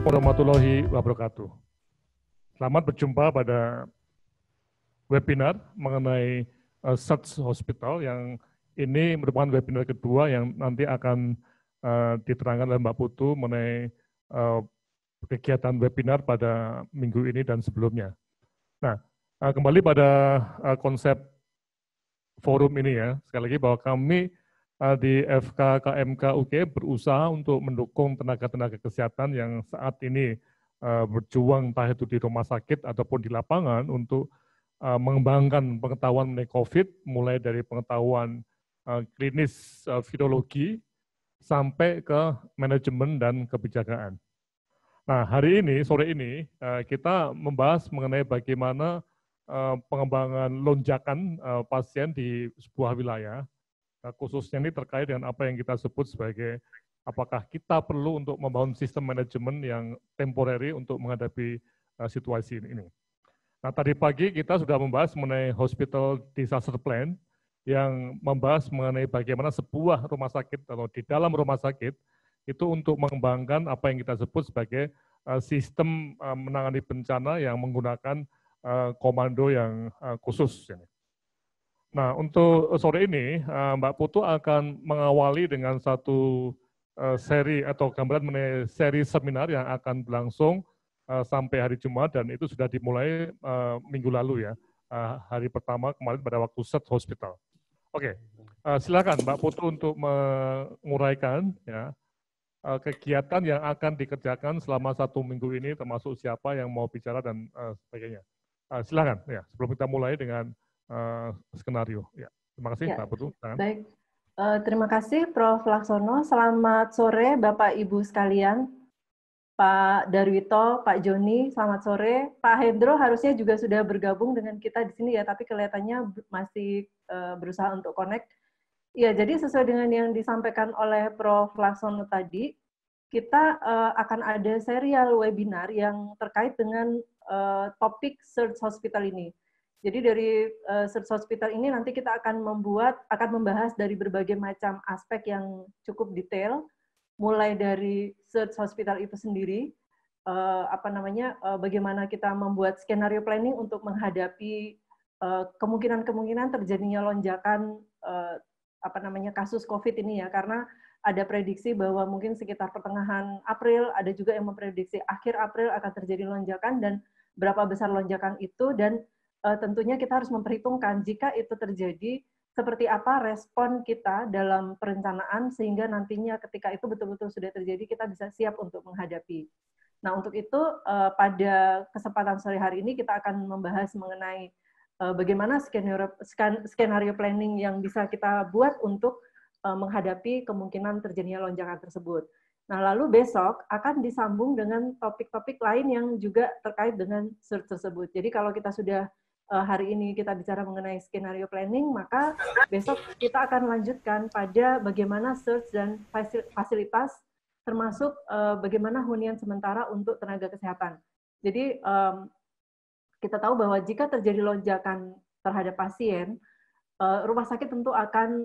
warahmatullahi wabarakatuh. Selamat berjumpa pada webinar mengenai Search Hospital yang ini merupakan webinar kedua yang nanti akan diterangkan oleh Mbak Putu mengenai kegiatan webinar pada minggu ini dan sebelumnya. Nah, kembali pada konsep forum ini ya, sekali lagi bahwa kami di FKKMK UK berusaha untuk mendukung tenaga-tenaga kesehatan yang saat ini berjuang entah itu di rumah sakit ataupun di lapangan untuk mengembangkan pengetahuan mengenai COVID, mulai dari pengetahuan klinis virologi sampai ke manajemen dan kebijakan. Nah, hari ini, sore ini, kita membahas mengenai bagaimana pengembangan lonjakan pasien di sebuah wilayah, khususnya ini terkait dengan apa yang kita sebut sebagai apakah kita perlu untuk membangun sistem manajemen yang temporary untuk menghadapi situasi ini. Nah, tadi pagi kita sudah membahas mengenai Hospital Disaster Plan yang membahas mengenai bagaimana sebuah rumah sakit atau di dalam rumah sakit itu untuk mengembangkan apa yang kita sebut sebagai sistem menangani bencana yang menggunakan komando yang khusus. Nah, untuk sore ini, Mbak Putu akan mengawali dengan satu seri atau gambaran mengenai seri seminar yang akan berlangsung sampai hari Jumat, dan itu sudah dimulai minggu lalu ya, hari pertama kemarin pada waktu Search Hospital. Oke, silakan Mbak Putu untuk menguraikan ya, kegiatan yang akan dikerjakan selama 1 minggu ini, termasuk siapa yang mau bicara dan sebagainya. Silakan ya, sebelum kita mulai dengan skenario. Ya, terima kasih, Mbak Putu. Baik, terima kasih Prof. Laksono. Selamat sore Bapak Ibu sekalian, Pak Darwito, Pak Joni. Selamat sore. Pak Hendro harusnya juga sudah bergabung dengan kita di sini ya, tapi kelihatannya masih berusaha untuk connect. Ya, jadi sesuai dengan yang disampaikan oleh Prof. Laksono tadi, kita akan ada serial webinar yang terkait dengan topik Search Hospital ini. Jadi dari Search Hospital ini nanti kita akan membahas dari berbagai macam aspek yang cukup detail, mulai dari Search Hospital itu sendiri, bagaimana kita membuat skenario planning untuk menghadapi kemungkinan-kemungkinan terjadinya lonjakan kasus COVID ini ya, karena ada prediksi bahwa mungkin sekitar pertengahan April, ada juga yang memprediksi akhir April akan terjadi lonjakan, dan berapa besar lonjakan itu, dan tentunya kita harus memperhitungkan jika itu terjadi, seperti apa respon kita dalam perencanaan, sehingga nantinya ketika itu betul-betul sudah terjadi, kita bisa siap untuk menghadapi. Nah, untuk itu, pada kesempatan sore hari ini, kita akan membahas mengenai bagaimana skenario planning yang bisa kita buat untuk menghadapi kemungkinan terjadinya lonjakan tersebut. Nah, lalu besok akan disambung dengan topik-topik lain yang juga terkait dengan search tersebut. Jadi kalau kita sudah hari ini kita bicara mengenai skenario planning, maka besok kita akan lanjutkan pada bagaimana search dan fasilitas, termasuk bagaimana hunian sementara untuk tenaga kesehatan. Jadi kita tahu bahwa jika terjadi lonjakan terhadap pasien, rumah sakit tentu akan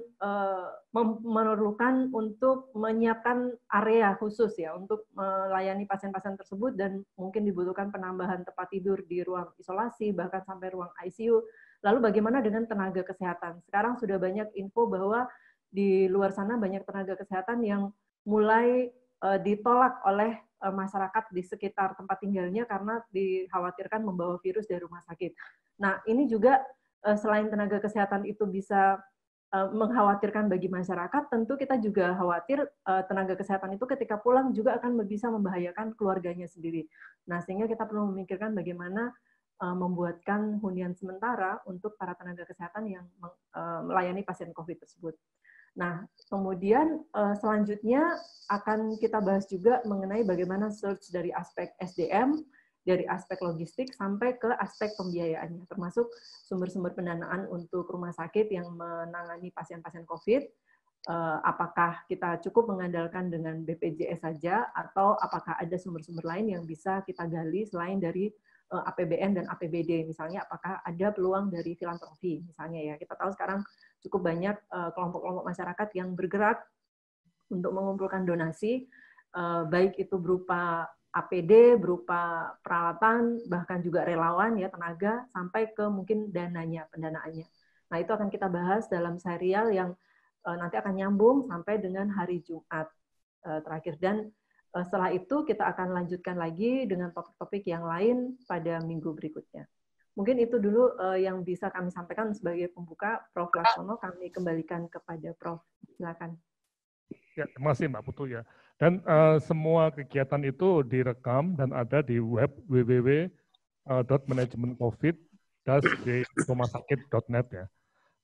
memerlukan untuk menyiapkan area khusus ya untuk melayani pasien-pasien tersebut, dan mungkin dibutuhkan penambahan tempat tidur di ruang isolasi bahkan sampai ruang ICU. Lalu bagaimana dengan tenaga kesehatan? Sekarang sudah banyak info bahwa di luar sana banyak tenaga kesehatan yang mulai ditolak oleh masyarakat di sekitar tempat tinggalnya karena dikhawatirkan membawa virus dari rumah sakit. Nah, ini juga selain tenaga kesehatan itu bisa mengkhawatirkan bagi masyarakat, tentu kita juga khawatir tenaga kesehatan itu ketika pulang juga akan bisa membahayakan keluarganya sendiri. Nah, sehingga kita perlu memikirkan bagaimana membuatkan hunian sementara untuk para tenaga kesehatan yang melayani pasien COVID tersebut. Nah, kemudian selanjutnya akan kita bahas juga mengenai bagaimana search dari aspek SDM, dari aspek logistik sampai ke aspek pembiayaannya, termasuk sumber-sumber pendanaan untuk rumah sakit yang menangani pasien-pasien COVID. Apakah kita cukup mengandalkan dengan BPJS saja, atau apakah ada sumber-sumber lain yang bisa kita gali selain dari APBN dan APBD, misalnya apakah ada peluang dari filantropi, misalnya ya. Kita tahu sekarang cukup banyak kelompok-kelompok masyarakat yang bergerak untuk mengumpulkan donasi, baik itu berupa APD, berupa peralatan, bahkan juga relawan ya, tenaga, sampai ke mungkin dananya, pendanaannya. Nah, itu akan kita bahas dalam serial yang nanti akan nyambung sampai dengan hari Jumat terakhir. Dan setelah itu kita akan lanjutkan lagi dengan topik-topik yang lain pada minggu berikutnya. Mungkin itu dulu yang bisa kami sampaikan sebagai pembuka. Prof. Laksono, kami kembalikan kepada Prof. Silakan. Ya, terima kasih Mbak Putu ya. Dan semua kegiatan itu direkam dan ada di web www.managementcovid-rumahsakit.net ya.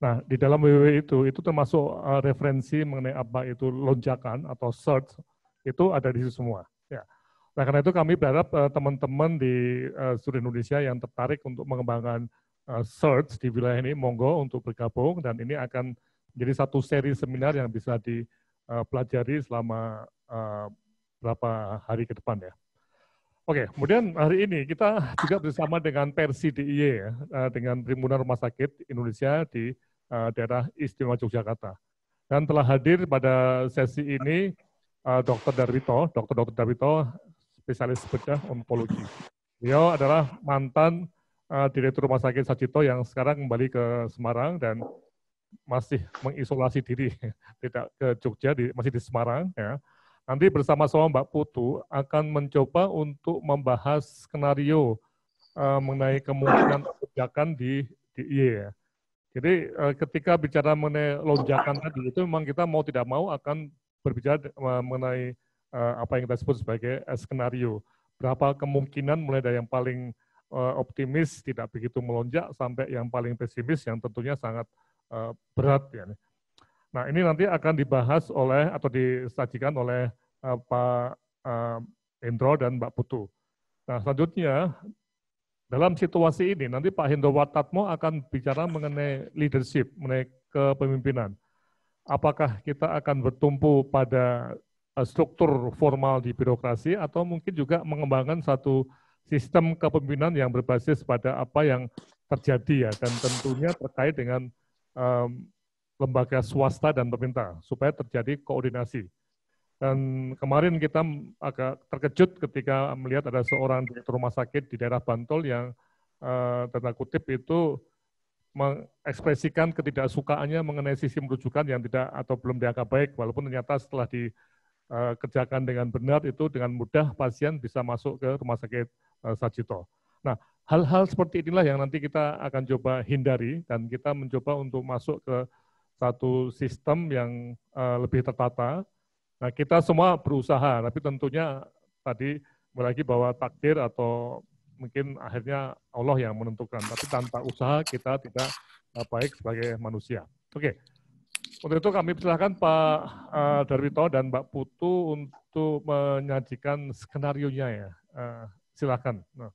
Nah, di dalam www itu termasuk referensi mengenai apa itu lonjakan atau surge, itu ada di situ semua. Ya. Nah, karena itu kami berharap teman-teman di seluruh Indonesia yang tertarik untuk mengembangkan surge di wilayah ini, monggo untuk bergabung, dan ini akan menjadi satu seri seminar yang bisa dipelajari selama beberapa hari ke depan ya. Oke, kemudian hari ini kita juga bersama dengan Persi DIY ya, dengan Perhimpunan Rumah Sakit Indonesia di daerah Istimewa Yogyakarta. Dan telah hadir pada sesi ini Dr. Darwito, Dr. Darwito, spesialis bedah onkologi. Beliau adalah mantan Direktur Rumah Sakit Sajito yang sekarang kembali ke Semarang dan masih mengisolasi diri, tidak ke Jogja, masih di Semarang. Ya. Nanti bersama-sama Mbak Putu akan mencoba untuk membahas skenario mengenai kemungkinan lonjakan di DIY ya. Jadi ketika bicara mengenai lonjakan tadi itu memang kita mau tidak mau akan berbicara mengenai apa yang kita sebut sebagai skenario. Berapa kemungkinan mulai dari yang paling optimis tidak begitu melonjak sampai yang paling pesimis yang tentunya sangat berat ya. Nah, ini nanti akan dibahas oleh atau disajikan oleh Pak Hendro dan Mbak Putu. Nah, selanjutnya dalam situasi ini, nanti Pak Hendro Watatmo akan bicara mengenai leadership, mengenai kepemimpinan. Apakah kita akan bertumpu pada struktur formal di birokrasi atau mungkin juga mengembangkan satu sistem kepemimpinan yang berbasis pada apa yang terjadi ya, dan tentunya terkait dengan lembaga swasta dan pemerintah, supaya terjadi koordinasi. Dan kemarin kita agak terkejut ketika melihat ada seorang direktur rumah sakit di daerah Bantul yang tanda kutip itu mengekspresikan ketidaksukaannya mengenai sistem rujukan yang tidak atau belum dianggap baik, walaupun ternyata setelah dikerjakan dengan benar itu dengan mudah pasien bisa masuk ke rumah sakit Sajito. Nah, hal-hal seperti inilah yang nanti kita akan coba hindari dan kita mencoba untuk masuk ke satu sistem yang lebih tertata. Nah, kita semua berusaha, tapi tentunya tadi lagi bahwa takdir atau mungkin akhirnya Allah yang menentukan. Tapi tanpa usaha kita tidak baik sebagai manusia. Oke, untuk itu kami persilahkan Pak Darwito dan Mbak Putu untuk menyajikan skenario-nya ya. Silakan. Nah.